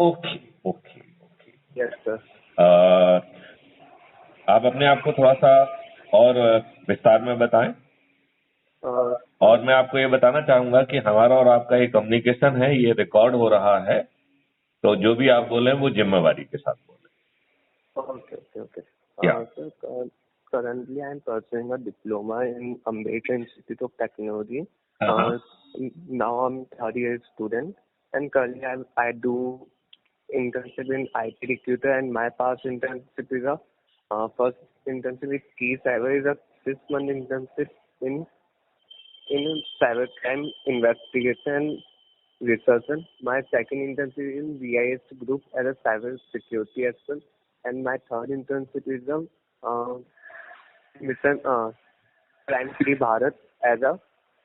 Okay okay okay. Yes sir. आप अपने आप को थोड़ा सा और विस्तार में बताएं। और मैं आपको ये बताना चाहूंगा कि हमारा और आपका ये कम्युनिकेशन है, ये रिकॉर्ड हो रहा है, तो जो भी आप बोले वो जिम्मेवारी के साथ बोले। Okay okay okay. Yeah. Sir currently I am pursuing a diploma in Ambedkar Institute of Technology. Now I'm third year student, and currently I do internship in IT Recruiter, and my past internship is a first internship with Key Cyber is a 6-month internship in cybercrime investigation research. My second internship in VIS Group as a cyber security expert, and my third internship is a mission Crime Free Bharat as a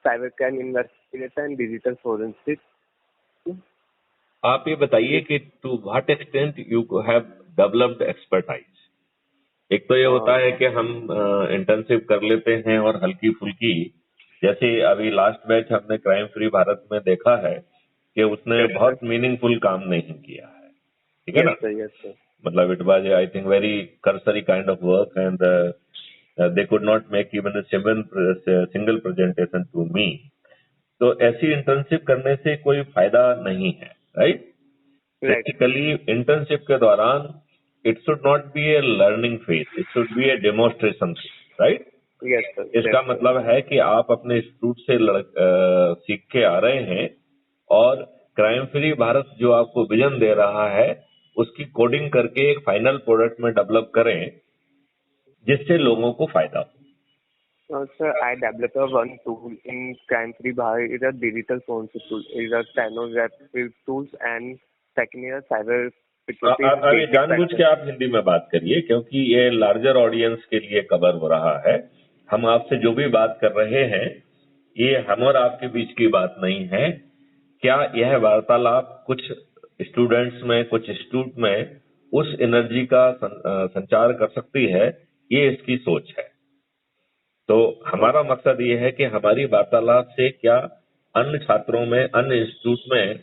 cybercrime investigator and digital forensic. आप ये बताइए कि to what extent you have developed expertise. एक तो ये होता है कि हम इंटर्नशिप कर लेते हैं और हल्की फुल्की, जैसे अभी लास्ट बैच हमने क्राइम फ्री भारत में देखा है कि उसने बहुत मीनिंगफुल काम नहीं किया है, ठीक है ना? Yes, sir. मतलब it was I think very cursory kind of work and they could not make even a single presentation to me. तो ऐसी इंटर्नशिप करने से कोई फायदा नहीं है, राइट? प्रैक्टिकली इंटर्नशिप के दौरान it should not be A learning phase, it should be A demonstration phase, right? Yes, sir. इसका मतलब है कि आप अपने इंस्टीट्यूट से सीख के आ रहे हैं और क्राइम फ्री भारत जो आपको विजन दे रहा है उसकी कोडिंग करके एक फाइनल प्रोडक्ट में डेवलप करें जिससे लोगों को फायदा हो। Sir, I developed one tool in Crime Free Bharat. It's a digital forensic tool. It's a stenographic tools and second year cyber security. अभी जानबूझ के आप हिंदी में बात करिए क्योंकि ये लार्जर ऑडियंस के लिए कवर हो रहा है। हम आपसे जो भी बात कर रहे हैं ये हम और आपके बीच की बात नहीं है। क्या यह वार्तालाप कुछ स्टूडेंट्स में, कुछ इंस्टीट्यूट में उस एनर्जी का संचार कर सकती है, ये इसकी सोच है। तो हमारा मकसद ये है कि हमारी वार्तालाप से क्या अन्य छात्रों में, अन्य इंस्टीट्यूट में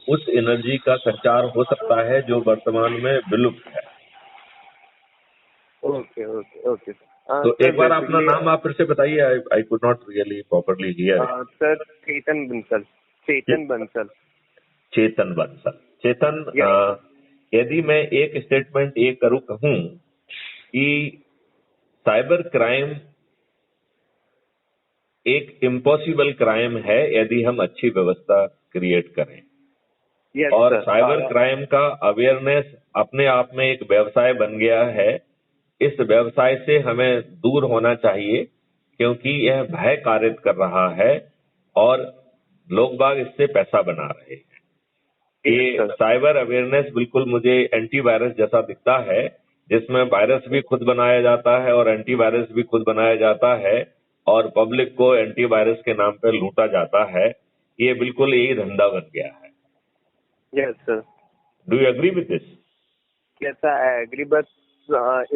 उस एनर्जी का संचार हो सकता है जो वर्तमान में विलुप्त है। Okay okay okay. तो एक बार अपना नाम आप फिर से बताइए। I could not really properly hear. Sir Chetan Bansal. Chetan Bansal. Chetan Bansal. Chetan, यदि मैं एक स्टेटमेंट ये कहूं कि साइबर क्राइम एक इम्पॉसिबल क्राइम है यदि हम अच्छी व्यवस्था क्रिएट करें। Yes, और sir. साइबर क्राइम का अवेयरनेस अपने आप में एक व्यवसाय बन गया है। इस व्यवसाय से हमें दूर होना चाहिए क्योंकि यह भय कारित कर रहा है और लोग बाग इससे पैसा बना रहे हैं। ये साइबर अवेयरनेस बिल्कुल मुझे एंटीवायरस जैसा दिखता है जिसमें वायरस भी खुद बनाया जाता है और एंटीवायरस भी खुद बनाया जाता है और पब्लिक को एंटीवायरस के नाम पर लूटा जाता है। ये बिल्कुल यही धंधा बन गया है। Yes, sir. Do you agree with this? Yes, sir, I agree, but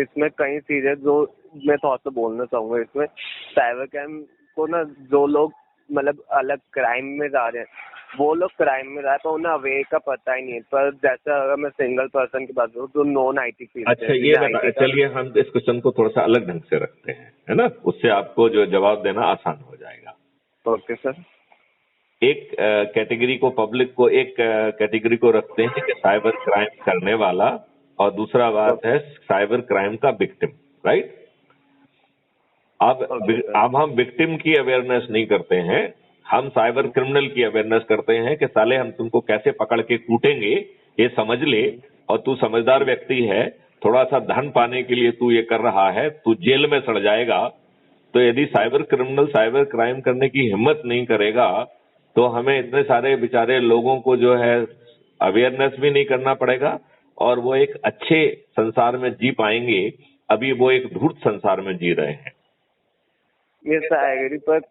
इसमें कई चीजें जो मैं थोड़ा सा बोलना चाहूंगा। इसमें साइबर क्राइम को ना जो लोग मतलब अलग क्राइम में जा रहे हैं वो लोग क्राइम में जा रहे हैं तो उन्हें अवेयर का पता ही नहीं है। पर जैसे अगर मैं सिंगल पर्सन की बात करूँ तो नॉन आईटी फील्ड। अच्छा, ये बता, चलिए हम इस क्वेश्चन को थोड़ा सा अलग ढंग से रखते हैं, है ना? उससे आपको जो जवाब देना आसान हो जाएगा। Okay sir. एक कैटेगरी को, पब्लिक को एक कैटेगरी को रखते हैं कि साइबर क्राइम करने वाला, और दूसरा बात है साइबर क्राइम का विक्टिम, राइट? अब हम विक्टिम की अवेयरनेस नहीं करते हैं, हम साइबर क्रिमिनल की अवेयरनेस करते हैं कि साले हम तुमको कैसे पकड़ के कूटेंगे ये समझ ले, और तू समझदार व्यक्ति है, थोड़ा सा धन पाने के लिए तू ये कर रहा है, तू जेल में सड़ जाएगा। तो यदि साइबर क्रिमिनल साइबर क्राइम करने की हिम्मत नहीं करेगा तो हमें इतने सारे बेचारे लोगों को जो है अवेयरनेस भी नहीं करना पड़ेगा और वो एक अच्छे संसार में जी पाएंगे। अभी वो एक धूर्त संसार में जी रहे हैं। ये एग्री, पर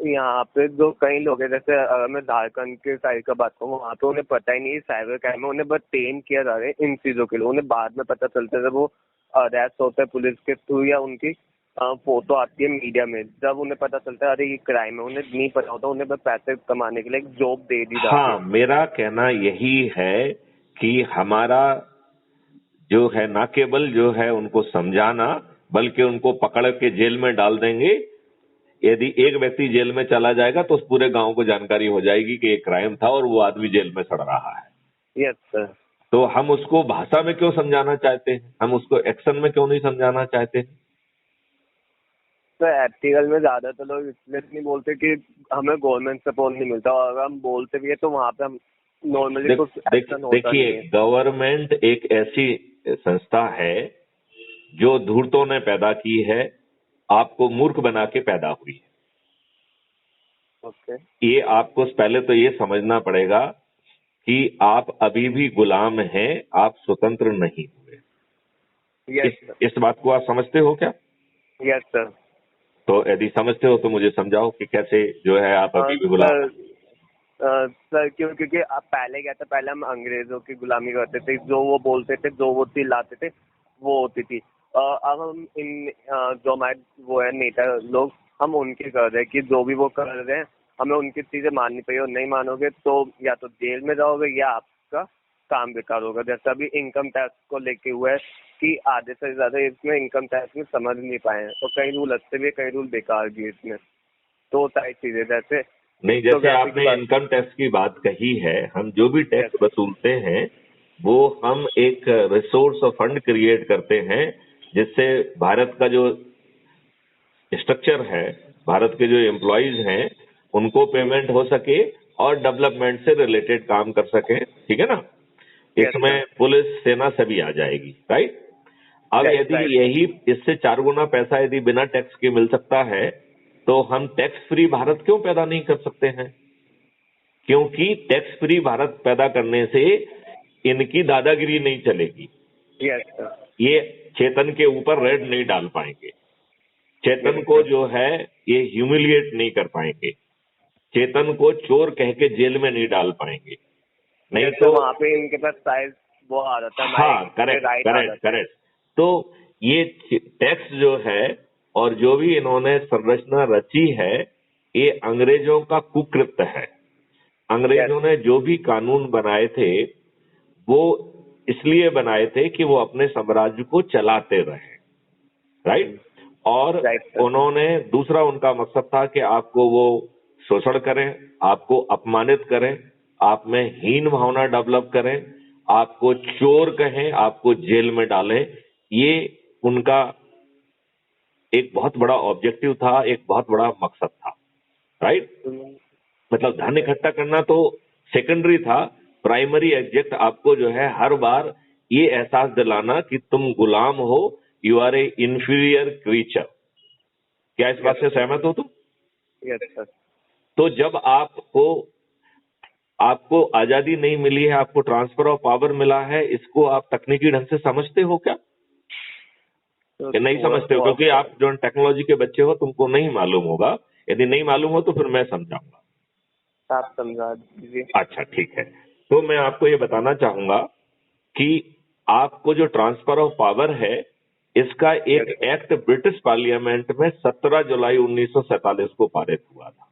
यहाँ पे जो कई लोग हैं, जैसे अगर मैं झारखंड के साइड का बात करूँ वहाँ पे उन्हें पता ही नहीं साइबर क्राइम में, उन्हें बस ट्रेन किया जा रहा है इन चीजों के लिए। उन्हें बाद में पता चलता है जब वो अरेस्ट होता है पुलिस के थ्रू या उनकी फोटो आती है मीडिया में, जब उन्हें पता चलता है अरे ये क्राइम है। उन्हें नहीं पता होता, उन्हें बस पैसे कमाने के लिए एक जॉब दे दी जाती है। हाँ, मेरा कहना यही है कि हमारा जो है ना केवल जो है उनको समझाना, बल्कि उनको पकड़ के जेल में डाल देंगे। यदि एक व्यक्ति जेल में चला जाएगा तो उस पूरे गांव को जानकारी हो जाएगी कि एक क्राइम था और वो आदमी जेल में सड़ रहा है। Yes sir. तो हम उसको भाषा में क्यों समझाना चाहते हैं, हम उसको एक्शन में क्यों नहीं समझाना चाहते हैं? तो एथिकल में ज्यादातर लोग इसलिए नहीं बोलते कि हमें गवर्नमेंट सपोर्ट नहीं मिलता, और अगर हम बोलते भी है तो वहाँ पे हम नॉर्मली कुछ एक्शन होता नहीं देखिए, है। गवर्नमेंट एक ऐसी संस्था है जो धूर्तों ने पैदा की है, आपको मूर्ख बना के पैदा हुई है। ओके। ये आपको पहले तो ये समझना पड़ेगा कि आप अभी भी गुलाम हैं, आप स्वतंत्र नहीं हुए। यस इस बात को आप समझते हो क्या? Yes sir. तो यदि समझते हो तो मुझे समझाओ कि कैसे जो है आप अभी भी गुलाम हैं। सर क्योंकि अब पहले क्या था, पहले हम अंग्रेजों की गुलामी करते थे, जो वो बोलते थे, जो वो चिल्लाते थे वो होती थी। अब हम जो हमारे वो है नेता लोग, हम उनकी कर रहे हैं कि जो भी वो कर रहे हैं हमें उनकी चीजें माननी पड़ेगी, और नहीं मानोगे तो या तो जेल में जाओगे या आपका काम बेकार होगा। जैसा अभी इनकम टैक्स को लेके हुआ है कि आधे से ज्यादा इसमें इनकम टैक्स में समझ नहीं पाए हैं, और कई रूल अच्छे भी है, कई रूल बेकार भी है इसमें। तो सारी चीजें जैसे नहीं, जैसे आपने इनकम टैक्स की बात कही है, हम जो भी टैक्स वसूलते हैं वो हम एक रिसोर्स और फंड क्रिएट करते हैं, जिससे भारत का जो स्ट्रक्चर है, भारत के जो एम्प्लॉयज हैं, उनको पेमेंट हो सके और डेवलपमेंट से रिलेटेड काम कर सके। ठीक है ना? इसमें पुलिस सेना सभी आ जाएगी, राइट? अब यदि यही इससे 4 गुना पैसा यदि बिना टैक्स के मिल सकता है तो हम टैक्स फ्री भारत क्यों पैदा नहीं कर सकते हैं? क्योंकि टैक्स फ्री भारत पैदा करने से इनकी दादागिरी नहीं चलेगी। ये चेतन के ऊपर रेड नहीं डाल पाएंगे, चेतन को जो है ये ह्यूमिलिएट नहीं कर पाएंगे, चेतन को चोर कह के जेल में नहीं डाल पाएंगे। नहीं तो वहाँ पे इनके पास साइज वो आ जाता है। हाँ, करेक्ट। तो ये टैक्स जो है और जो भी इन्होंने संरचना रची है, ये अंग्रेजों का कुकृत्य है। अंग्रेजों ने जो भी कानून बनाए थे वो इसलिए बनाए थे कि वो अपने साम्राज्य को चलाते रहे, राइट? और उन्होंने दूसरा उनका मकसद था कि आपको वो शोषण करें, आपको अपमानित करें, आप में हीन भावना डेवलप करें, आपको चोर कहें, आपको जेल में डालें। ये उनका एक बहुत बड़ा ऑब्जेक्टिव था, एक बहुत बड़ा मकसद था, राइट? मतलब धन इकट्ठा करना तो सेकेंडरी था, प्राइमरी एब्जेक्ट आपको जो है हर बार ये एहसास दिलाना कि तुम गुलाम हो, you are a inferior creature. क्या इस बात से सहमत हो तुम? Yes sir. तो जब आपको आजादी नहीं मिली है, आपको ट्रांसफर ऑफ पावर मिला है, इसको आप तकनीकी ढंग से समझते हो क्या? कि नहीं समझते हो? क्योंकि आप जो टेक्नोलॉजी के बच्चे हो, तुमको नहीं मालूम होगा। यदि नहीं मालूम हो तो फिर मैं समझाऊंगा। आप समझा दीजिए। अच्छा, ठीक है। तो मैं आपको ये बताना चाहूंगा कि आपको जो ट्रांसफर ऑफ पावर है, इसका एक एक्ट ब्रिटिश पार्लियामेंट में 17 जुलाई 1947 को पारित हुआ था।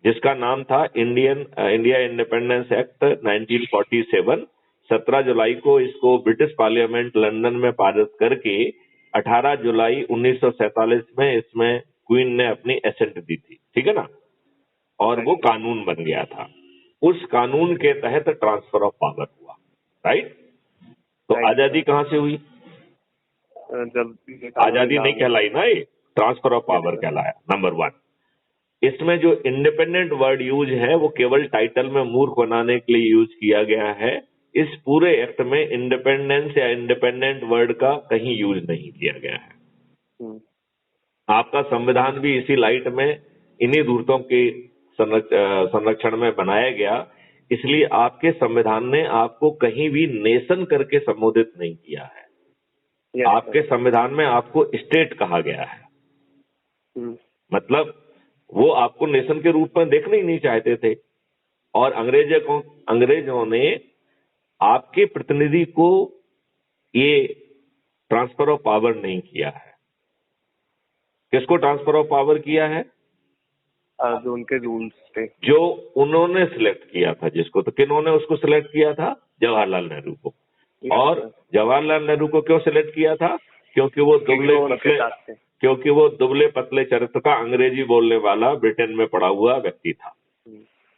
जिसका नाम था इंडिया इंडिपेंडेंस एक्ट 1947। 17 जुलाई को इसको ब्रिटिश पार्लियामेंट लंदन में पारित करके 18 जुलाई 1947 में इसमें क्वीन ने अपनी एसेंट दी थी। ठीक है ना? और वो कानून बन गया था। उस कानून के तहत ट्रांसफर ऑफ पावर हुआ, राइट? तो आजादी कहां से हुई? जब आजादी नहीं कहलाई ना, ये ट्रांसफर ऑफ पावर कहलाया, नंबर 1। इसमें जो इंडिपेंडेंट वर्ड यूज है वो केवल टाइटल में मूर्ख बनाने के लिए यूज किया गया है। इस पूरे एक्ट में इंडिपेंडेंस या इंडिपेंडेंट वर्ड का कहीं यूज नहीं किया गया है। आपका संविधान भी इसी लाइट में इन्हीं धूर्तों के संरक्षण में बनाया गया, इसलिए आपके संविधान ने आपको कहीं भी नेशन करके संबोधित नहीं किया है। आपके संविधान में आपको स्टेट कहा गया है। मतलब वो आपको नेशन के रूप में देखना ही नहीं चाहते थे, और अंग्रेजों ने आपके प्रतिनिधि को ये ट्रांसफर ऑफ पावर नहीं किया है। किसको ट्रांसफर ऑफ पावर किया है? जो उनके रूल्स थे, जो उन्होंने सिलेक्ट किया था जिसको। तो किन्होंने उसको सिलेक्ट किया था? जवाहरलाल नेहरू को। Yes, और sir. जवाहरलाल नेहरू को क्यों सिलेक्ट किया था? क्योंकि वो दुबले पतले चरित्र का अंग्रेजी बोलने वाला ब्रिटेन में पड़ा हुआ व्यक्ति था।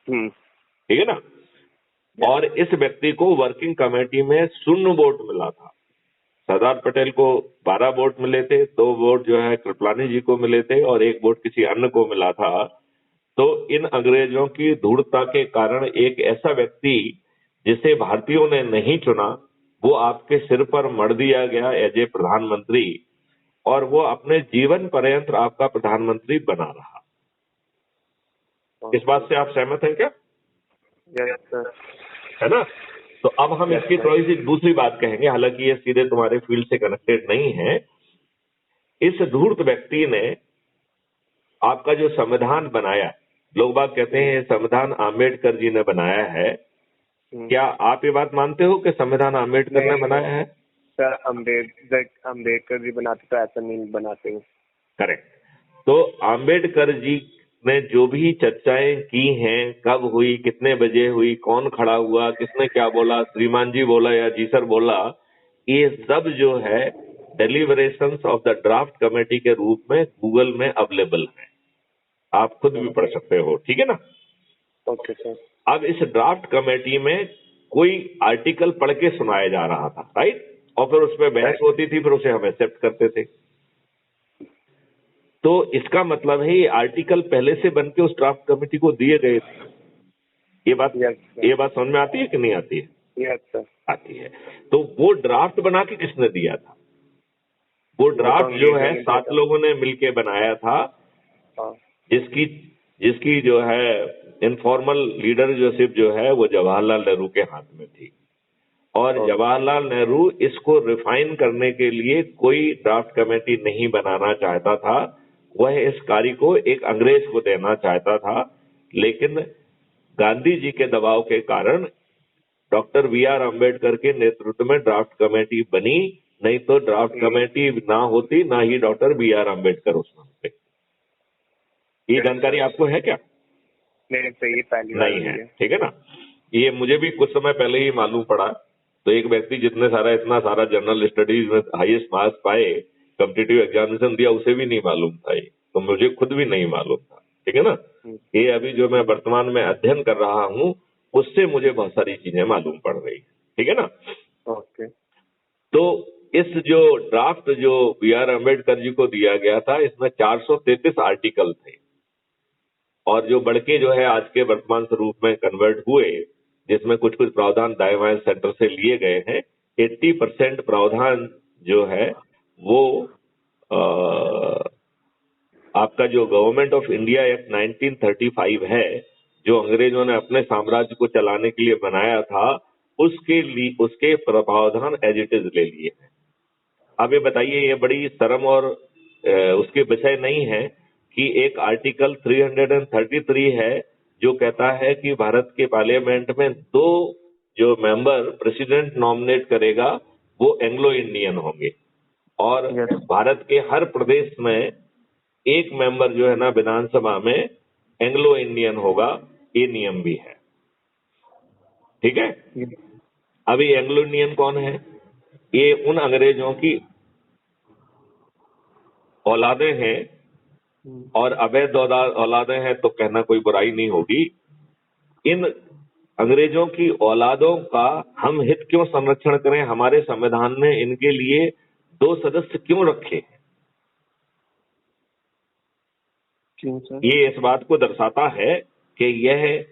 ठीक है ना? और इस व्यक्ति को वर्किंग कमेटी में 0 वोट मिला था। सरदार पटेल को 12 वोट मिले थे, 2 वोट जो है कृपलानी जी को मिले थे और 1 वोट किसी अन्य को मिला था। तो इन अंग्रेजों की धूर्तता के कारण एक ऐसा व्यक्ति जिसे भारतीयों ने नहीं चुना, वो आपके सिर पर मढ़ दिया गया एज ए प्रधानमंत्री, और वो अपने जीवन पर्यंत आपका प्रधानमंत्री बना रहा। इस बात से आप सहमत हैं क्या? Yes, sir. है ना? तो अब हम इसकी थोड़ी सी दूसरी बात कहेंगे, हालांकि ये सीधे तुम्हारे फील्ड से कनेक्टेड नहीं है। इस धूर्त व्यक्ति ने आपका जो संविधान बनाया, लोग बात कहते हैं संविधान आम्बेडकर जी ने बनाया है। क्या आप ये बात मानते हो कि संविधान आम्बेडकर ने बनाया है? सर, अम्बेडकर जी बनाते तो ऐसा नहीं बनाते हैं। करेक्ट। तो आम्बेडकर जी ने जो भी चर्चाएं की हैं, कब हुई, कितने बजे हुई, कौन खड़ा हुआ, किसने क्या बोला, श्रीमान जी बोला या जी सर बोला, ये सब जो है डेलिबरेशंस ऑफ द ड्राफ्ट कमेटी के रूप में गूगल में अवेलेबल है, आप खुद भी पढ़ सकते हो। ठीक है ना? Okay sir. अब इस ड्राफ्ट कमेटी में कोई आर्टिकल पढ़ के सुनाया जा रहा था, राइट? और फिर उसमें बहस होती थी, फिर उसे हम एक्सेप्ट करते थे। तो इसका मतलब है ये आर्टिकल पहले से बन के उस ड्राफ्ट कमेटी को दिए गए थे। ये बात समझ में आती है कि नहीं आती है? Yes sir. आती है। तो वो ड्राफ्ट बना के किसने दिया था? वो ड्राफ्ट जो है 7 लोगों ने मिलके बनाया था, जिसकी जो है इनफॉर्मल लीडरशिप जो है वो जवाहरलाल नेहरू के हाथ में थी। और जवाहरलाल नेहरू इसको रिफाइन करने के लिए कोई ड्राफ्ट कमेटी नहीं बनाना चाहता था, वह इस कार्य को एक अंग्रेज को देना चाहता था। लेकिन गांधी जी के दबाव के कारण डॉक्टर बी.आर. अम्बेडकर के नेतृत्व में ड्राफ्ट कमेटी बनी, नहीं तो ड्राफ्ट कमेटी ना होती, ना ही डॉक्टर बी.आर. अम्बेडकर उसमें होते। ये जानकारी आपको है क्या? नहीं, पहली नहीं है। ठीक है ना? ये मुझे भी कुछ समय पहले ही मालूम पड़ा। तो एक व्यक्ति इतना सारा जनरल स्टडीज में हाईएस्ट मार्क्स पाए, कॉम्पिटिटिव एग्जामिनेशन दिया, उसे भी नहीं मालूम था ये, तो मुझे खुद भी नहीं मालूम था। ठीक है ना? ये अभी जो मैं वर्तमान में अध्ययन कर रहा हूँ, उससे मुझे बहुत सारी चीजें मालूम पड़ रही। ठीक है ना? ओके। तो इस जो ड्राफ्ट जो बी.आर. अम्बेडकर जी को दिया गया था, इसमें 433 आर्टिकल थे, और जो बढ़ के जो है आज के वर्तमान स्वरूप में कन्वर्ट हुए, जिसमें कुछ प्रावधान दाएं बाएं सेंटर से लिए गए हैं। 80% प्रावधान जो है वो आपका जो गवर्नमेंट ऑफ इंडिया एक्ट 1935 है, जो अंग्रेजों ने अपने साम्राज्य को चलाने के लिए बनाया था, उसके प्रावधान एज इट इज ले लिए हैं। अब ये बताइए, ये बड़ी शर्म और उसके विषय नहीं है कि एक आर्टिकल 333 है जो कहता है कि भारत के पार्लियामेंट में 2 जो मेंबर प्रेसिडेंट नॉमिनेट करेगा वो एंग्लो इंडियन होंगे, और भारत के हर प्रदेश में एक मेंबर जो है ना विधानसभा में एंग्लो इंडियन होगा। ये नियम भी है। ठीक है? अभी एंग्लो इंडियन कौन है? ये उन अंग्रेजों की औलादें हैं, और अवैध औलादें हैं तो कहना कोई बुराई नहीं होगी। इन अंग्रेजों की औलादों का हम हित क्यों संरक्षण करें? हमारे संविधान ने इनके लिए 2 सदस्य क्यों रखे? क्यों सर? ये इस बात को दर्शाता है कि यह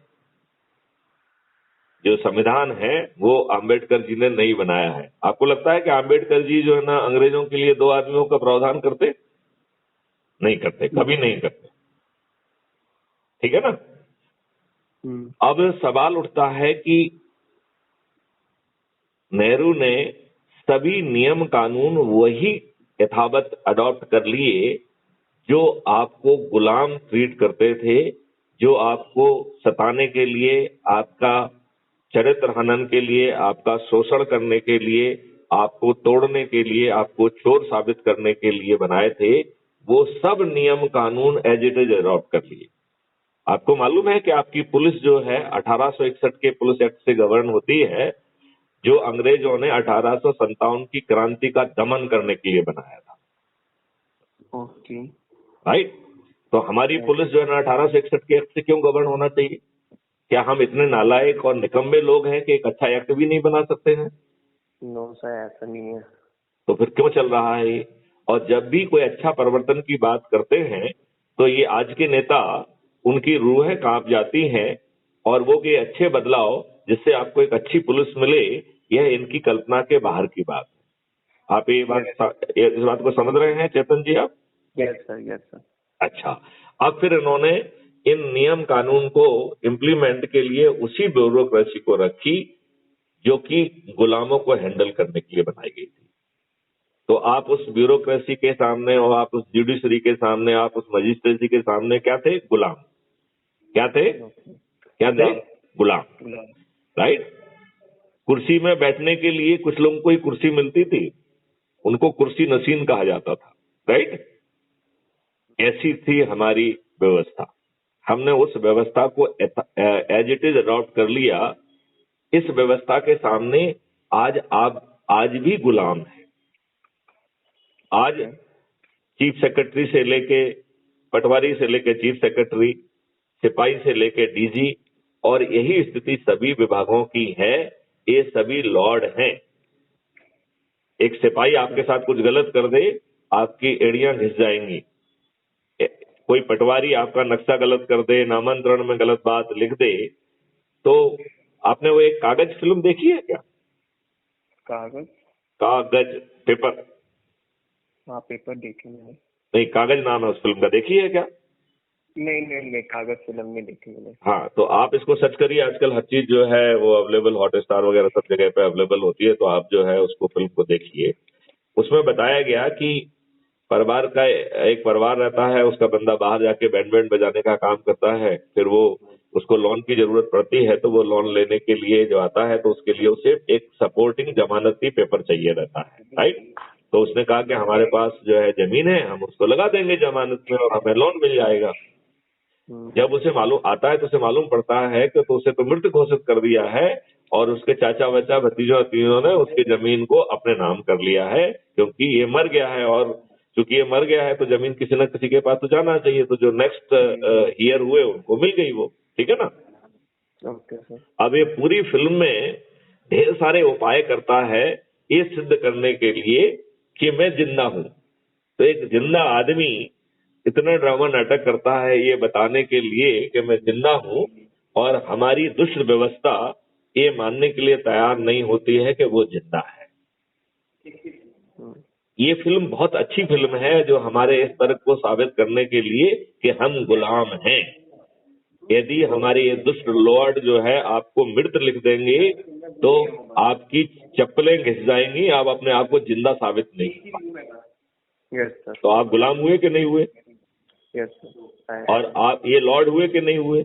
जो संविधान है वो आम्बेडकर जी ने नहीं बनाया है। आपको लगता है कि आम्बेडकर जी जो है ना अंग्रेजों के लिए 2 आदमियों का प्रावधान करते? नहीं करते, कभी नहीं करते। ठीक है ना? अब सवाल उठता है कि नेहरू ने सभी नियम कानून वही यथावत अडॉप्ट कर लिए जो आपको गुलाम ट्रीट करते थे, जो आपको सताने के लिए, आपका चरित्र हनन के लिए, आपका शोषण करने के लिए, आपको तोड़ने के लिए, आपको चोर साबित करने के लिए बनाए थे। वो सब नियम कानून एज इट इज अडॉप्ट कर लिए। आपको मालूम है कि आपकी पुलिस जो है 1861 के पुलिस एक्ट से गवर्न होती है, जो अंग्रेजों ने 1857 की क्रांति का दमन करने के लिए बनाया था। ओके। राइट। तो हमारी पुलिस जो है ना 1861 के एक्ट से क्यों गवर्न होना चाहिए? क्या हम इतने नालायक और निकम्मे लोग हैं कि एक अच्छा एक्ट भी नहीं बना सकते हैं? नो सर, ऐसा नहीं है। तो फिर क्यों चल रहा है ये? और जब भी कोई अच्छा परिवर्तन की बात करते हैं तो ये आज के नेता, उनकी रूहें कांप जाती हैं, और वो कि अच्छे बदलाव जिससे आपको एक अच्छी पुलिस मिले, यह इनकी कल्पना के बाहर की बात है। आप इस बात को समझ रहे हैं चेतन जी आप? Yes sir, yes sir. अच्छा, अब फिर इन्होंने इन नियम कानून को इम्प्लीमेंट के लिए उसी ब्यूरोक्रेसी को रखी जो कि गुलामों को हैंडल करने के लिए बनाई गई थी। तो आप उस ब्यूरोक्रेसी के सामने और आप उस जुडिशरी के सामने, आप उस मजिस्ट्रेसी के सामने क्या थे? गुलाम। क्या थे? क्या थे? गुलाम। राइट। कुर्सी में बैठने के लिए कुछ लोगों को ही कुर्सी मिलती थी, उनको कुर्सी नशीन कहा जाता था। राइट। ऐसी थी हमारी व्यवस्था। हमने उस व्यवस्था को एज इट इज अडॉप्ट कर लिया। इस व्यवस्था के सामने आज आप आज भी गुलाम हैं। आज चीफ सेक्रेटरी से लेके, पटवारी से लेके चीफ सेक्रेटरी, सिपाही से लेके डीजी, और यही स्थिति सभी विभागों की है। ये सभी लॉर्ड हैं। एक सिपाही आपके साथ कुछ गलत कर दे, आपकी एड़ियां घिस जाएंगी। कोई पटवारी आपका नक्शा गलत कर दे, नामांतरण में गलत बात लिख दे, तो आपने वो एक कागज फिल्म देखी है क्या? कागज पेपर। हाँ, पेपर देखी मैंने। नहीं, कागज नाम है उस फिल्म का, देखी है क्या? नहीं, कागज फिल्म नहीं देखी मैंने। हाँ, तो आप इसको सर्च करिए। आजकल हर चीज जो है वो अवेलेबल, हॉटस्टार वगैरह सब जगह पे अवेलेबल होती है, तो आप जो है उसको फिल्म को देखिए। उसमें बताया गया कि परिवार का एक परिवार रहता है, उसका बंदा बाहर जाके बैंड बजाने का काम करता है, फिर वो उसको लोन की जरूरत पड़ती है, तो वो लोन लेने के लिए जो आता है तो उसके लिए उसे एक सपोर्टिंग जमानती पेपर चाहिए रहता है। राइट। तो उसने कहा कि हमारे पास जो है जमीन है, हम उसको लगा देंगे जमानत में और हमें लोन मिल जाएगा। जब उसे मालूम आता है तो उसे मालूम पड़ता है कि तो उसे तो मृत घोषित कर दिया है, और उसके चाचा बच्चा भतीजों ने उसकी जमीन को अपने नाम कर लिया है, क्योंकि ये मर गया है, और चूंकि ये मर गया है तो जमीन किसी न किसी के पास तो जाना चाहिए। तो जो नेक्स्ट ईयर हुए उनको मिल गई वो। ठीक है ना? Okay sir. अब ये पूरी फिल्म में ढेर सारे उपाय करता है ये सिद्ध करने के लिए कि मैं जिंदा हूं। तो एक जिंदा आदमी इतना ड्रामा नाटक करता है ये बताने के लिए कि मैं जिंदा हूं, और हमारी दुष्ट व्यवस्था ये मानने के लिए तैयार नहीं होती है कि वो जिंदा है। ये फिल्म बहुत अच्छी फिल्म है जो हमारे इस तर्क को साबित करने के लिए कि हम गुलाम हैं। यदि हमारे ये दुष्ट लॉर्ड जो है आपको मृत लिख देंगे तो आपकी चप्पलें घिस जाएंगी, आप अपने आप को जिंदा साबित नहीं कर पाएंगे। Yes sir. तो आप गुलाम हुए कि नहीं हुए? Yes sir. और आप ये लॉर्ड हुए कि नहीं हुए?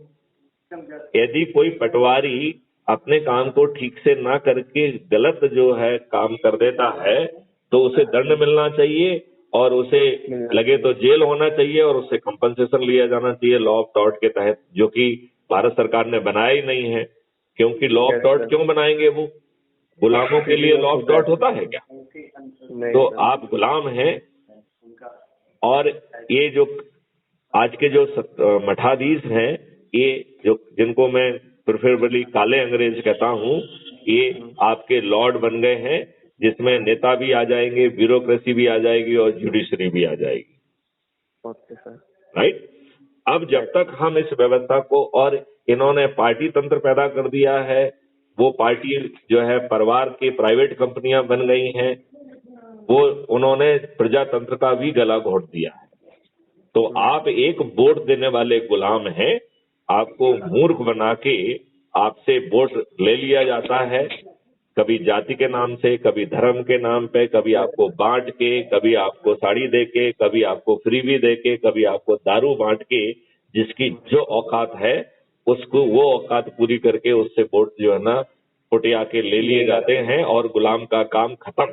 यदि कोई पटवारी अपने काम को ठीक से ना करके गलत जो है काम कर देता है तो उसे दंड मिलना चाहिए, और उसे लगे तो जेल होना चाहिए, और उससे कंपनसेशन लिया जाना चाहिए लॉ ऑफ टॉर्ट के तहत, जो कि भारत सरकार ने बनाया ही नहीं है। क्योंकि लॉ ऑफ टॉर्ट क्यों बनाएंगे? वो गुलामों के लिए लॉ ऑफ टॉर्ट होता है क्या? तो आप गुलाम हैं। और ये जो आज के जो मठाधीश हैं, ये जो जिनको मैं प्रेफरेबली काले अंग्रेज कहता हूं, ये आपके लॉर्ड बन गए हैं, जिसमें नेता भी आ जाएंगे, ब्यूरोक्रेसी भी आ जाएगी और जुडिशरी भी आ जाएगी। Okay sir. राइट। अब जब तक हम इस व्यवस्था को, और इन्होंने पार्टी तंत्र पैदा कर दिया है, वो पार्टी जो है परिवार की प्राइवेट कंपनियां बन गई हैं, वो उन्होंने प्रजातंत्र का भी गला घोट दिया है। तो आप एक वोट देने वाले गुलाम हैं। आपको मूर्ख बना के आपसे वोट ले लिया जाता है, कभी जाति के नाम से, कभी धर्म के नाम पे, कभी आपको बांट के, कभी आपको साड़ी दे के, कभी आपको फ्रीबी दे के, कभी आपको दारू बांट के। जिसकी जो औकात है उसको वो औकात पूरी करके उससे वोट जो है ना पुटिया के ले लिए जाते हैं, और गुलाम का काम खत्म।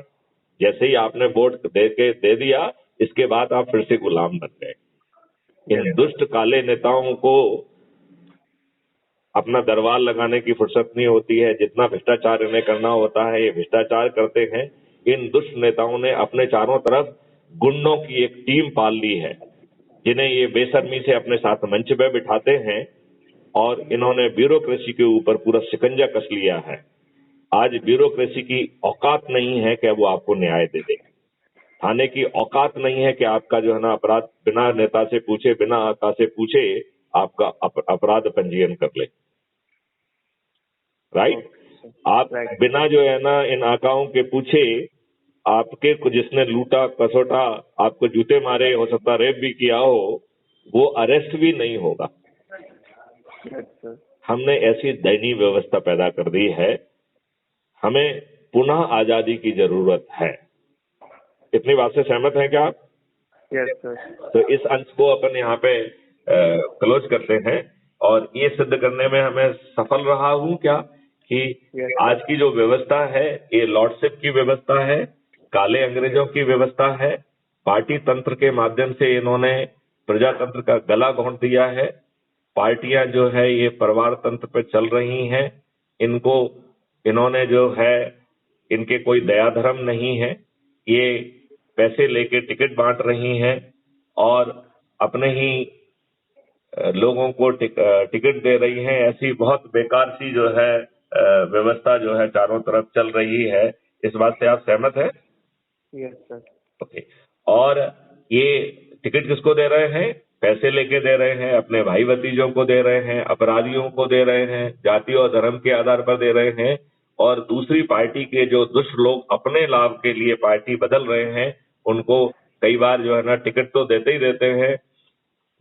जैसे ही आपने वोट दे दिया, इसके बाद आप फिर से गुलाम बन गए। इन दुष्ट काले नेताओं को अपना दरबार लगाने की फुर्सत नहीं होती है, जितना भ्रष्टाचार इन्हें करना होता है ये भ्रष्टाचार करते हैं। इन दुष्ट नेताओं ने अपने चारों तरफ गुंडों की एक टीम पाल ली है, जिन्हें ये बेशर्मी से अपने साथ मंच पे बिठाते हैं और इन्होंने ब्यूरोक्रेसी के ऊपर पूरा शिकंजा कस लिया है। आज ब्यूरोक्रेसी की औकात नहीं है कि वो आपको न्याय दे दे, थाने की औकात नहीं है कि आपका जो है ना अपराध बिना नेता से पूछे, बिना आका से पूछे आपका अपराध पंजीयन कर ले। राइट? आप बिना जो है ना इन आकाओं के पूछे आपके को जिसने लूटा कसोटा, आपको जूते मारे, हो सकता रेप भी किया हो, वो अरेस्ट भी नहीं होगा। हमने ऐसी दयनीय व्यवस्था पैदा कर दी है। हमें पुनः आजादी की जरूरत है। इतनी बात से सहमत हैं क्या आप? Yes sir. तो इस अंश को अपन यहाँ पे क्लोज करते हैं और ये सिद्ध करने में हमें सफल रहा हूँ क्या कि आज की जो व्यवस्था है ये लॉर्डशिप की व्यवस्था है, काले अंग्रेजों की व्यवस्था है। पार्टी तंत्र के माध्यम से इन्होंने प्रजातंत्र का गला घोंट दिया है। पार्टियां जो है ये परिवार तंत्र पे चल रही हैं। इनको इन्होंने जो है इनके कोई दया धर्म नहीं है। ये पैसे लेके टिकट बांट रही हैं और अपने ही लोगों को टिकट दे रही हैं। ऐसी बहुत बेकार सी जो है व्यवस्था जो है चारों तरफ चल रही है। इस बात से आप सहमत हैं? Yes sir. ओके। और ये टिकट किसको दे रहे हैं? पैसे लेके दे रहे हैं, अपने भाई भतीजों को दे रहे हैं, अपराधियों को दे रहे हैं, जाति और धर्म के आधार पर दे रहे हैं। और दूसरी पार्टी के जो दुष्ट लोग अपने लाभ के लिए पार्टी बदल रहे हैं, उनको कई बार जो है ना टिकट तो देते ही देते हैं,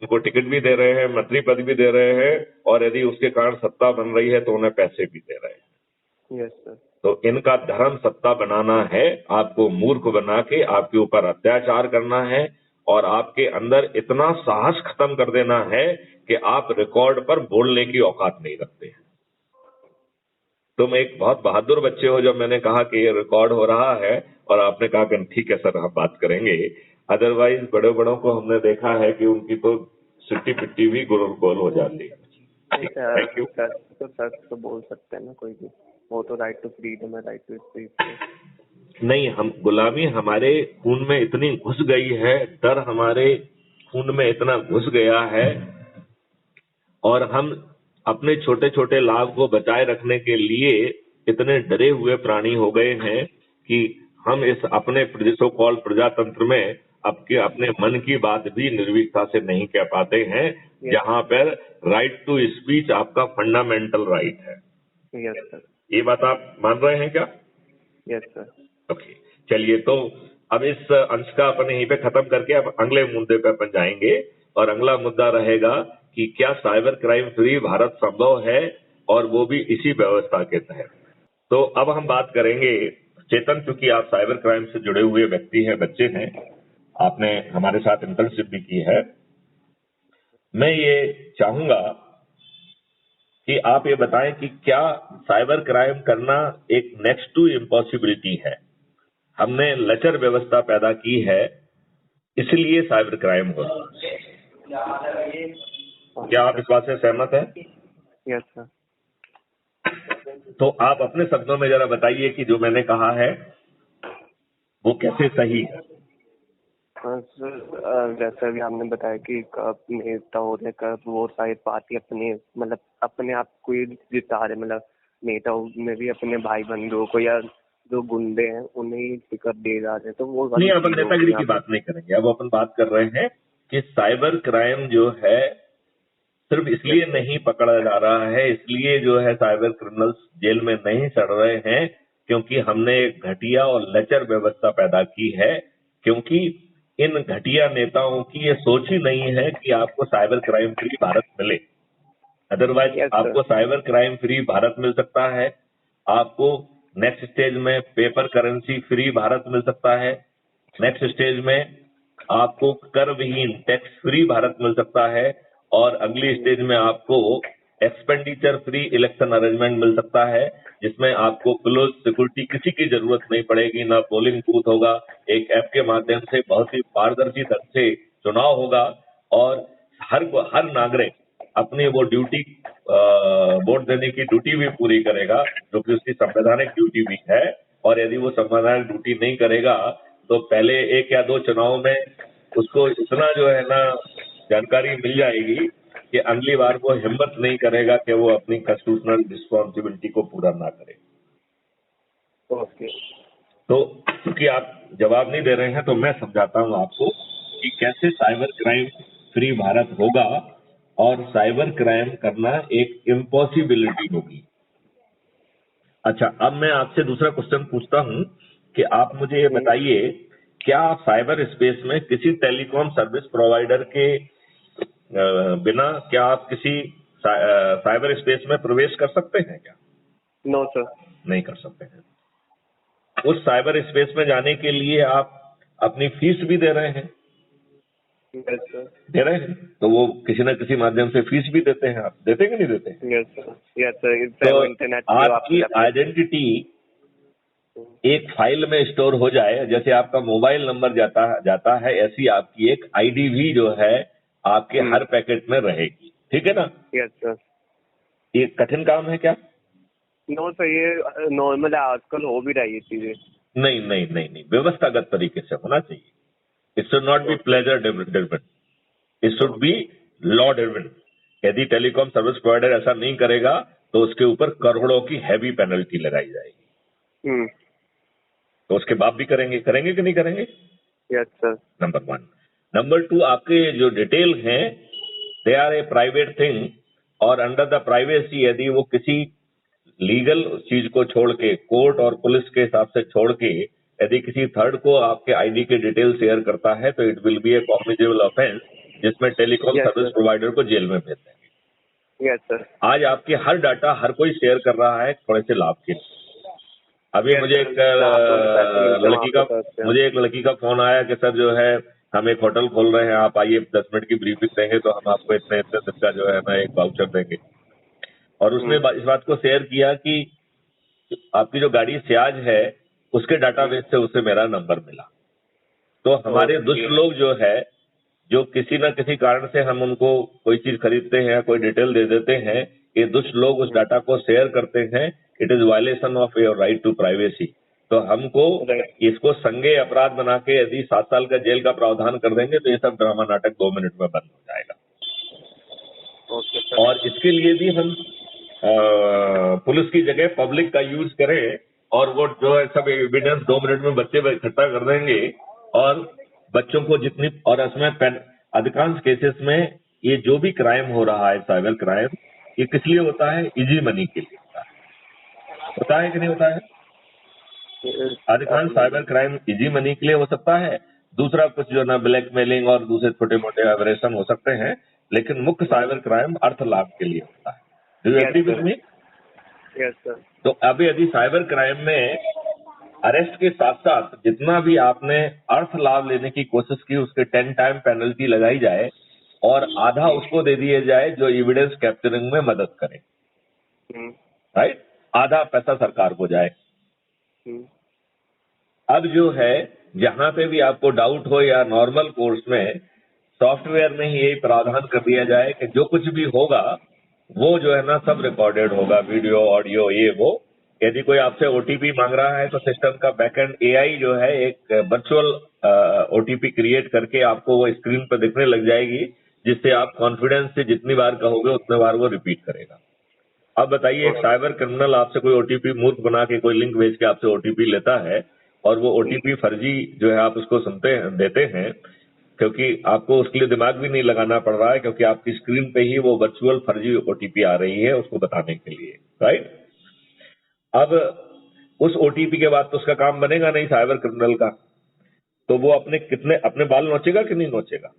उनको टिकट भी दे रहे हैं, मंत्री पद भी दे रहे हैं और यदि उसके कारण सत्ता बन रही है तो उन्हें पैसे भी दे रहे हैं। Yes sir. तो इनका धर्म सत्ता बनाना है, आपको मूर्ख बना के आपके ऊपर अत्याचार करना है और आपके अंदर इतना साहस खत्म कर देना है कि आप रिकॉर्ड पर बोलने की औकात नहीं रखते हैं। तुम एक बहुत बहादुर बच्चे हो जब मैंने कहा कि ये रिकॉर्ड हो रहा है और आपने कहा कि ठीक है सर हम बात करेंगे। अदरवाइज बड़े बड़ों को हमने देखा है कि उनकी तो सिट्टी पिट्टी भी गोल हो जाती है। Thank you. सच तो बोल सकते हैं ना कोई भी, वो तो राइट टू फ्रीडम है, राइट टू स्पीच। नहीं, हम गुलामी हमारे खून में इतनी घुस गई है, डर हमारे खून में इतना घुस गया है और हम अपने छोटे छोटे लाभ को बचाए रखने के लिए इतने डरे हुए प्राणी हो गए हैं कि हम इस अपने सो कॉल्ड प्रजातंत्र में अपने मन की बात भी निर्भीकता से नहीं कह पाते हैं, जहां पर राइट टू स्पीच आपका फंडामेंटल राइट है। Yes sir. ये बात आप मान रहे हैं क्या? Yes sir. ओके, चलिए तो अब इस अंश का अपन यहीं पे खत्म करके अब अगले मुद्दे पे अपन जाएंगे और अगला मुद्दा रहेगा कि क्या साइबर क्राइम फ्री भारत संभव है और वो भी इसी व्यवस्था के तहत। तो अब हम बात करेंगे चेतन, क्योंकि आप साइबर क्राइम से जुड़े हुए व्यक्ति हैं, बच्चे हैं, आपने हमारे साथ इंटर्नशिप भी की है। मैं ये चाहूंगा कि आप ये बताएं कि क्या साइबर क्राइम करना एक नेक्स्ट टू इम्पॉसिबिलिटी है? हमने लचर व्यवस्था पैदा की है, इसलिए साइबर क्राइम हो रहा है। क्या आप इस बात से सहमत हैं? Yes sir. तो आप अपने शब्दों में जरा बताइए कि जो मैंने कहा है वो कैसे सही है। सर जैसा भी आपने बताया कि कब नेता हो रहे, कब वो सारी पार्टी अपने मतलब अपने आप को ही जिता रहे, मतलब नेता में भी अपने भाई बंधुओं को या जो गुंडे हैं उन्हें टिकट दे जाते हैं, तो वो नहीं, अपन नेतागिरी की बात नहीं करेंगे। अब अपन बात कर रहे हैं कि साइबर क्राइम जो है सिर्फ इसलिए नहीं पकड़ा जा रहा है, इसलिए जो है साइबर क्रिमिनल्स जेल में नहीं चढ़ रहे हैं क्योंकि हमने एक घटिया और लचर व्यवस्था पैदा की है। क्योंकि इन घटिया नेताओं की ये सोच ही नहीं है कि आपको साइबर क्राइम फ्री भारत मिले। अदरवाइज आपको साइबर क्राइम फ्री भारत मिल सकता है, आपको नेक्स्ट स्टेज में पेपर करेंसी फ्री भारत मिल सकता है, नेक्स्ट स्टेज में आपको कर विहीन टैक्स फ्री भारत मिल सकता है और अगली स्टेज में आपको एक्सपेंडिचर फ्री इलेक्शन अरेंजमेंट मिल सकता है, जिसमें आपको क्लोज सिक्योरिटी किसी की जरूरत नहीं पड़ेगी, ना पोलिंग बूथ होगा, एक ऐप के माध्यम से बहुत ही पारदर्शी ढंग से चुनाव होगा और हर नागरिक अपनी वो ड्यूटी वोट देने की ड्यूटी भी पूरी करेगा, जो कि उसकी संवैधानिक ड्यूटी भी है। और यदि वो संवैधानिक ड्यूटी नहीं करेगा तो पहले 1 या 2 चुनाव में उसको इतना जो है ना जानकारी मिल जाएगी कि अगली बार वो हिम्मत नहीं करेगा कि वो अपनी कॉन्स्टिट्यूशनल रिस्पॉन्सिबिलिटी को पूरा ना करे। ओके। तो क्योंकि आप जवाब नहीं दे रहे हैं तो मैं समझाता हूं आपको कि कैसे साइबर क्राइम फ्री भारत होगा और साइबर क्राइम करना एक इम्पॉसिबिलिटी होगी। अच्छा, अब मैं आपसे दूसरा क्वेश्चन पूछता हूं कि आप मुझे ये बताइए, क्या आप साइबर स्पेस में किसी टेलीकॉम सर्विस प्रोवाइडर के बिना क्या आप किसी साइबर स्पेस में प्रवेश कर सकते हैं क्या? No sir. नहीं कर सकते हैं। उस साइबर स्पेस में जाने के लिए आप अपनी फीस भी दे रहे हैं। Yes sir. दे रहे हैं तो वो किसी न किसी माध्यम से फीस भी देते हैं। आप देते कि नहीं देते हैं? Yes sir. Yes sir. तो इंटरनेट आपकी आइडेंटिटी एक फाइल में स्टोर हो जाए, जैसे आपका मोबाइल नंबर जाता है, ऐसी आपकी एक आईडी भी जो है आपके हर पैकेट में रहेगी। ठीक है ना? Yes sir. ये कठिन काम है क्या? नो सर, ये नॉर्मल है, आजकल हो भी रही है चीजें। नहीं नहीं नहीं नहीं, व्यवस्थागत तरीके से होना चाहिए। It should not be pleasure driven, it should be law driven. यदि टेलीकॉम सर्विस प्रोवाइडर ऐसा नहीं करेगा तो उसके ऊपर करोड़ों की हैवी पेनल्टी लगाई जाएगी। तो उसके बाप भी करेंगे कि नहीं करेंगे? Yes sir. नंबर 1। नंबर 2, आपके जो डिटेल हैं they are a private thing, और अंडर द प्राइवेसी यदि वो किसी लीगल चीज को छोड़ के, कोर्ट और पुलिस के हिसाब से छोड़ के, यदि किसी थर्ड को आपके आईडी के डिटेल शेयर करता है तो it will be A cognizable offence, जिसमें टेलीकॉम सर्विस प्रोवाइडर को जेल में भेज देंगे। Yes sir. आज आपके हर डाटा हर कोई शेयर कर रहा है थोड़े से लाभ के लिए। अभी मुझे एक लड़की का फोन आया कि सर जो है हम एक होटल खोल रहे हैं, आप आइए 10 मिनट की ब्रीफिंग देंगे तो हम आपको इतने दिन का जो है ना एक वाउचर देंगे। और उसने इस बात को शेयर किया कि आपकी जो गाड़ी सियाज है उसके डाटाबेस से उसे मेरा नंबर मिला। तो हमारे दुष्ट लोग जो है, जो किसी न किसी कारण से हम उनको कोई चीज खरीदते हैं, कोई डिटेल दे देते हैं, ये दुष्ट लोग उस डाटा को शेयर करते हैं। It is violation of your right to privacy. तो हमको इसको संज्ञेय अपराध बना के यदि 7 साल का जेल का प्रावधान कर देंगे तो ये सब ड्रामा नाटक 2 मिनट में बंद हो जाएगा। और इसके लिए भी हम पुलिस की जगह पब्लिक का यूज करें और वो जो है सब एविडेंस 2 मिनट में बच्चे इकट्ठा कर देंगे। और बच्चों को जितनी, और इसमें अधिकांश केसेस में ये जो भी क्राइम हो रहा है साइबर क्राइम, ये किस लिए होता है? इजी मनी के लिए होता है कि नहीं होता है? अधिकांश साइबर क्राइम इजी मनी के लिए हो सकता है। दूसरा कुछ जो ना ब्लैकमेलिंग और दूसरे छोटे मोटे एवरेशन हो सकते हैं, लेकिन मुख्य साइबर क्राइम अर्थ लाभ के लिए होता है। Do you agree with me? Yes sir. तो अब यदि साइबर क्राइम में अरेस्ट के साथ साथ जितना भी आपने अर्थ लाभ लेने की कोशिश की उसके 10 टाइम पेनल्टी लगाई जाए और आधा उसको दे दिया जाए जो एविडेंस कैप्चरिंग में मदद करे, राइट? आधा पैसा सरकार को जाए। अब जो है जहां पे भी आपको डाउट हो या नॉर्मल कोर्स में सॉफ्टवेयर में ही यही प्रावधान कर दिया जाए कि जो कुछ भी होगा वो जो है ना सब रिकॉर्डेड होगा, वीडियो ऑडियो ये वो। यदि कोई आपसे ओटीपी मांग रहा है तो सिस्टम का बैकएंड एआई जो है एक वर्चुअल ओटीपी क्रिएट करके आपको वो स्क्रीन पर दिखने लग जाएगी, जिससे आप कॉन्फिडेंस से जितनी बार कहोगे उतने बार वो रिपीट करेगा। अब बताइए, एक साइबर क्रिमिनल आपसे कोई ओटीपी मूर्ख बना के कोई लिंक भेज के आपसे ओटीपी लेता है और वो ओटीपी फर्जी जो है आप उसको देते हैं, क्योंकि आपको उसके लिए दिमाग भी नहीं लगाना पड़ रहा है, क्योंकि आपकी स्क्रीन पे ही वो वर्चुअल फर्जी ओटीपी आ रही है उसको बताने के लिए, राइट? अब उस ओटीपी के बाद तो उसका काम बनेगा नहीं साइबर क्रिमिनल का, तो वो अपने बाल नोचेगा कि नहीं नोचेगा?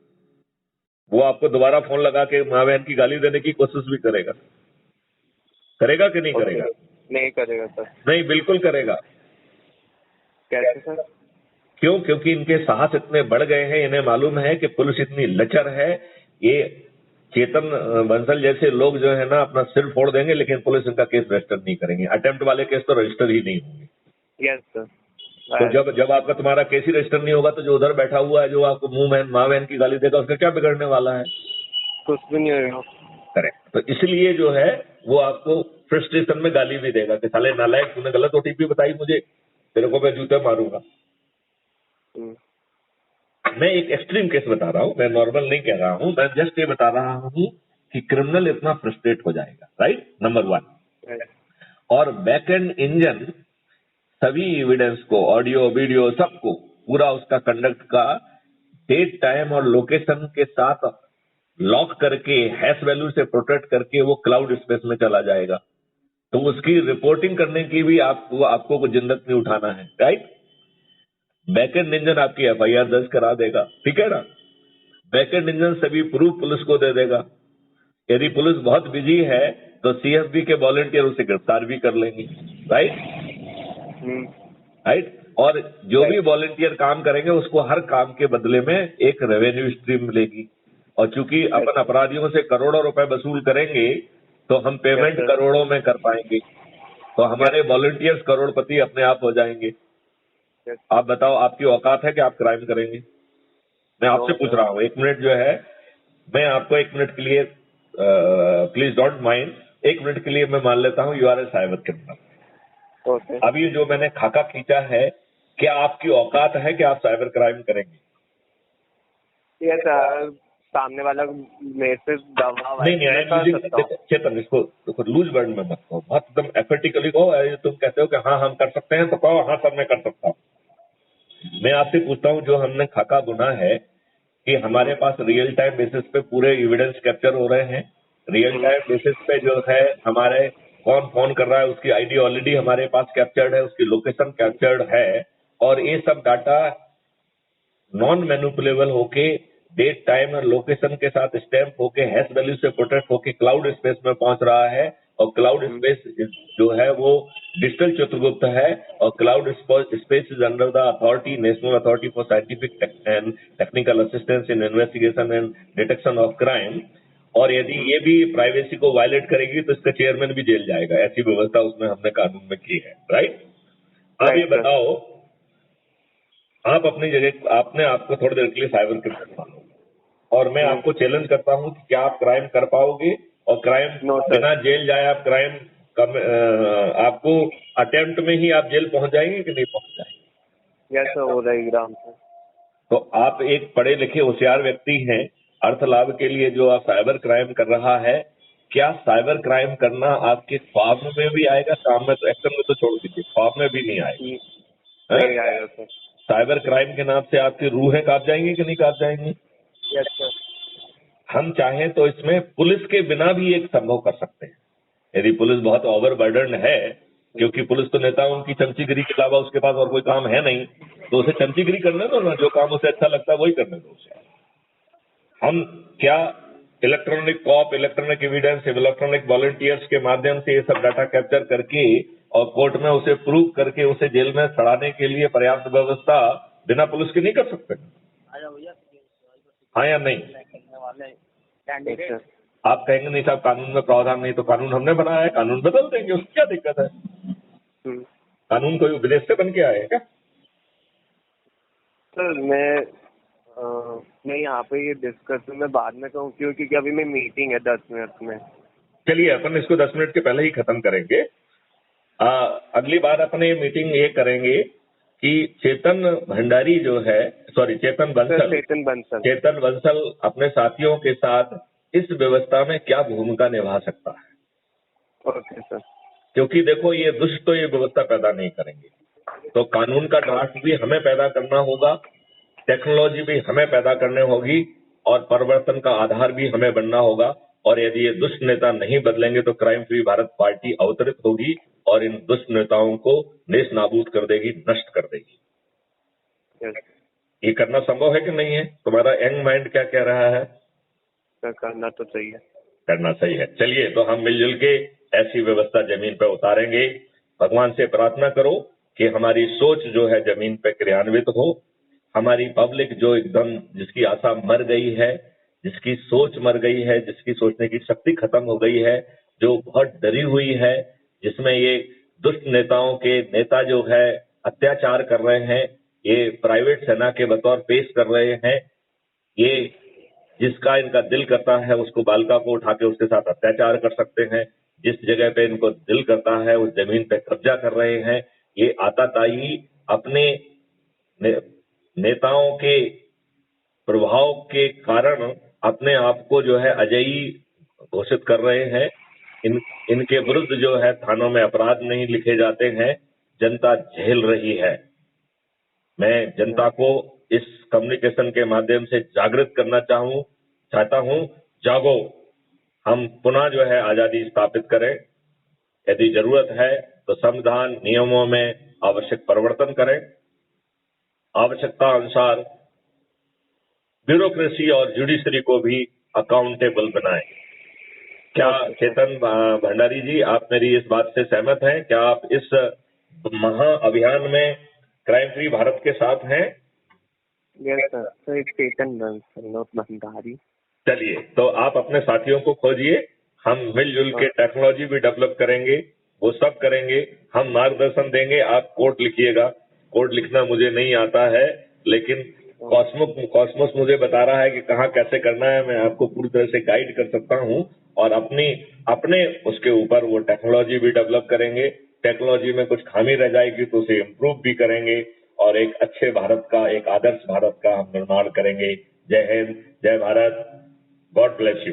वो आपको दोबारा फोन लगा के माँ बहन की गाली देने की कोशिश भी करेगा कि नहीं करेगा? नहीं करेगा सर। नहीं, बिल्कुल करेगा। कैसे सर? क्यों? क्योंकि इनके साहस इतने बढ़ गए हैं, इन्हें मालूम है कि पुलिस इतनी लचर है। ये चेतन बंसल जैसे लोग जो है ना अपना सिर फोड़ देंगे लेकिन पुलिस इनका केस रजिस्टर नहीं करेंगे। अटेम्प्ट वाले केस तो रजिस्टर ही नहीं होंगे। Yes sir. तो जब आपका तुम्हारा केस ही रजिस्टर नहीं होगा तो जो उधर बैठा हुआ है जो आपको माँ बहन की गाली देगा उसका क्या बिगड़ने वाला है? कुछ भी नहीं होगा। करेक्ट। तो इसलिए जो है वो आपको फ्रस्ट्रेशन में गाली भी देगा कि साले नालायक, तूने गलत ओटीपी बताई मुझे, तेरे को मैं जूते मारूंगा। मैं एक एक्सट्रीम केस बता रहा हूं, मैं नॉर्मल नहीं कह रहा हूं, मैं जस्ट ये बता रहा हूं कि क्रिमिनल इतना फ्रस्ट्रेट हो जाएगा, राइट, नंबर 1। और बैक एंड इंजन सभी एविडेंस को, ऑडियो वीडियो सबको, पूरा उसका कंडक्ट का डेट टाइम और लोकेशन के साथ लॉक करके हैश वैल्यू से प्रोटेक्ट करके वो क्लाउड स्पेस में चला जाएगा। तो उसकी रिपोर्टिंग करने की भी आपको कुछ जिन्नत नहीं उठाना है, राइट। बैकएंड इंजन आपकी एफआईआर दर्ज करा देगा, ठीक है ना। बैकएंड इंजन सभी प्रूफ पुलिस को दे देगा। यदि पुलिस बहुत बिजी है तो सीएफबी के वॉलंटियर उसे गिरफ्तार भी कर लेंगे, राइट राइट। और जो भी वॉलंटियर काम करेंगे उसको हर काम के बदले में एक रेवेन्यू स्ट्रीम मिलेगी। और चूंकि अपन अपराधियों से करोड़ों रुपए वसूल करेंगे तो हम पेमेंट करोड़ों में कर पाएंगे, तो हमारे वॉलंटियर्स करोड़पति अपने आप हो जाएंगे। आप बताओ, आपकी औकात है कि आप क्राइम करेंगे? मैं आपसे पूछ रहा हूँ, 1 मिनट जो है, मैं आपको 1 मिनट के लिए, प्लीज डोंट माइंड, 1 मिनट के लिए मैं मान लेता हूँ you are a cyber criminal. अभी जो मैंने खाका खींचा है, क्या आपकी औकात है कि आप साइबर क्राइम करेंगे? ये सामने वाला मेरे से दबाव चेतन, इसको लूज वर्ड में मत कहो, बहुत एकदम एफर्टिकली कहो। तुम कहते हो कि हाँ हम कर सकते हैं तो कहो हाँ सर मैं कर सकता हूँ। मैं आपसे पूछता हूँ, जो हमने खाका बुना है कि हमारे पास रियल टाइम बेसिस पे पूरे एविडेंस कैप्चर हो रहे हैं, रियल टाइम बेसिस पे जो है हमारे कौन फोन कर रहा है उसकी आईडी ऑलरेडी हमारे पास कैप्चर्ड है, उसकी लोकेशन कैप्चर्ड है, और ये सब डाटा नॉन मैनिपुलेबल होके डेट टाइम और लोकेशन के साथ स्टैम्प होके हैश वैल्यू से प्रोटेक्ट होके क्लाउड स्पेस में पहुंच रहा है। और क्लाउड स्पेस जो है वो डिजिटल चित्रगुप्त है, और cloud space is under the authority, national authority for scientific and technical assistance in investigation and detection of crime. और यदि ये भी प्राइवेसी को वायलेट करेगी तो इसका चेयरमैन भी जेल जाएगा, ऐसी व्यवस्था उसमें हमने कानून में की है, राइट। अब ये बताओ, आप अपनी जगह, आपने आपको थोड़ी देर के लिए साइबर क्रिमिनल मानो, और मैं आपको चैलेंज करता हूं कि क्या आप क्राइम कर पाओगे? और क्राइम बिना जेल जाए आप क्राइम आपको अटेम्प्ट में ही आप जेल पहुंच जाएंगे कि नहीं पहुंच जाएंगे? यस सर, हो जाएगी आराम से। तो आप एक पढ़े लिखे होशियार व्यक्ति हैं, अर्थ लाभ के लिए जो आप साइबर क्राइम कर रहा है, क्या साइबर क्राइम करना आपके ख्वाब में भी आएगा? काम में तो, एक्शन में तो छोड़ दीजिए, ख्वाब में भी नहीं आएगा। साइबर क्राइम के नाम से आपकी रूहें कांप जाएंगी कि नहीं कांप जाएंगी? Yes sir. हम चाहें तो इसमें पुलिस के बिना भी एक संभव कर सकते हैं, यदि पुलिस बहुत ओवरबर्डन है, क्योंकि पुलिस तो नेताओं की चमचीगिरी के अलावा उसके पास और कोई काम है नहीं, तो उसे चमचीगिरी करने दो ना, जो काम उसे अच्छा लगता है वही करने दो उसे। हम क्या electronic cop, electronic evidence, electronic volunteers के माध्यम से ये सब डाटा कैप्चर करके और कोर्ट में उसे प्रूव करके उसे जेल में सड़ाने के लिए पर्याप्त व्यवस्था बिना पुलिस के नहीं कर सकते? हाँ या नहीं? आप कहेंगे नहीं साहब कानून में प्रावधान नहीं, तो कानून हमने बनाया है, कानून बदल देंगे, उसकी क्या दिक्कत है? कानून कोई विदेश से बन के आए क्या? सर मैं यहाँ पे ये डिस्कशन में बाद में कहूँ क्योंकि अभी मेरी मीटिंग है 10 मिनट में। चलिए अपन इसको 10 मिनट के पहले ही खत्म करेंगे। अगली बार अपन ये मीटिंग ये करेंगे कि चेतन भंडारी जो है, सॉरी चेतन बंसल अपने साथियों के साथ इस व्यवस्था में क्या भूमिका निभा सकता है। Okay sir. क्योंकि देखो ये दुष्ट तो ये व्यवस्था पैदा नहीं करेंगे, तो कानून का ड्राफ्ट भी हमें पैदा करना होगा, टेक्नोलॉजी भी हमें पैदा करनी होगी, और परिवर्तन का आधार भी हमें बनना होगा। और यदि ये दुष्ट नेता नहीं बदलेंगे तो क्राइम फ्री भारत पार्टी अवतरित होगी और इन दुष्ट नेताओं को नेस्त नाबूद कर देगी, नष्ट कर देगी। ये करना संभव है कि नहीं है? तुम्हारा यंग माइंड क्या कह रहा है? करना तो चाहिए, करना सही है। चलिए तो हम मिलजुल के ऐसी व्यवस्था जमीन पर उतारेंगे। भगवान से प्रार्थना करो कि हमारी सोच जो है जमीन पर क्रियान्वित हो, हमारी पब्लिक जो एकदम जिसकी आशा मर गई है, जिसकी सोच मर गई है, जिसकी सोचने की शक्ति खत्म हो गई है, जो बहुत डरी हुई है, जिसमें ये दुष्ट नेताओं के नेता जो है अत्याचार कर रहे हैं, ये प्राइवेट सेना के बतौर पेश कर रहे हैं, ये जिसका इनका दिल करता है उसको बालिका को उठा के उसके साथ अत्याचार कर सकते हैं, जिस जगह पे इनको दिल करता है उस जमीन पे कब्जा कर रहे हैं। ये आताताई अपने नेताओं के प्रभाव के कारण अपने आप को जो है अजयी घोषित कर रहे हैं। इनके विरुद्ध जो है थानों में अपराध नहीं लिखे जाते हैं, जनता झेल रही है। मैं जनता को इस कम्युनिकेशन के माध्यम से जागृत करना चाहता हूं, जागो, हम पुनः जो है आजादी स्थापित करें। यदि जरूरत है तो संविधान नियमों में आवश्यक परिवर्तन करें, आवश्यकता अनुसार ब्यूरोक्रेसी और जुडिशरी को भी अकाउंटेबल बनाएं। क्या चेतन भंडारी जी, आप मेरी इस बात से सहमत हैं? क्या आप इस महा अभियान में क्राइम फ्री भारत के साथ हैं? यस सर, इट्स चेतन भंडारी। चलिए, तो आप अपने साथियों को खोजिए, हम मिलजुल के टेक्नोलॉजी भी डेवलप करेंगे, वो सब करेंगे, हम मार्गदर्शन देंगे। आप कोड लिखिएगा। कोड लिखना मुझे नहीं आता है, लेकिन कॉस्मोस मुझे बता रहा है कि कहाँ कैसे करना है। मैं आपको पूरी तरह से गाइड कर सकता हूँ और अपने उसके ऊपर वो टेक्नोलॉजी भी डेवलप करेंगे। टेक्नोलॉजी में कुछ खामी रह जाएगी तो उसे इम्प्रूव भी करेंगे और एक अच्छे भारत का, एक आदर्श भारत का हम निर्माण करेंगे। जय हिंद, जय भारत, गॉड ब्लेस यू।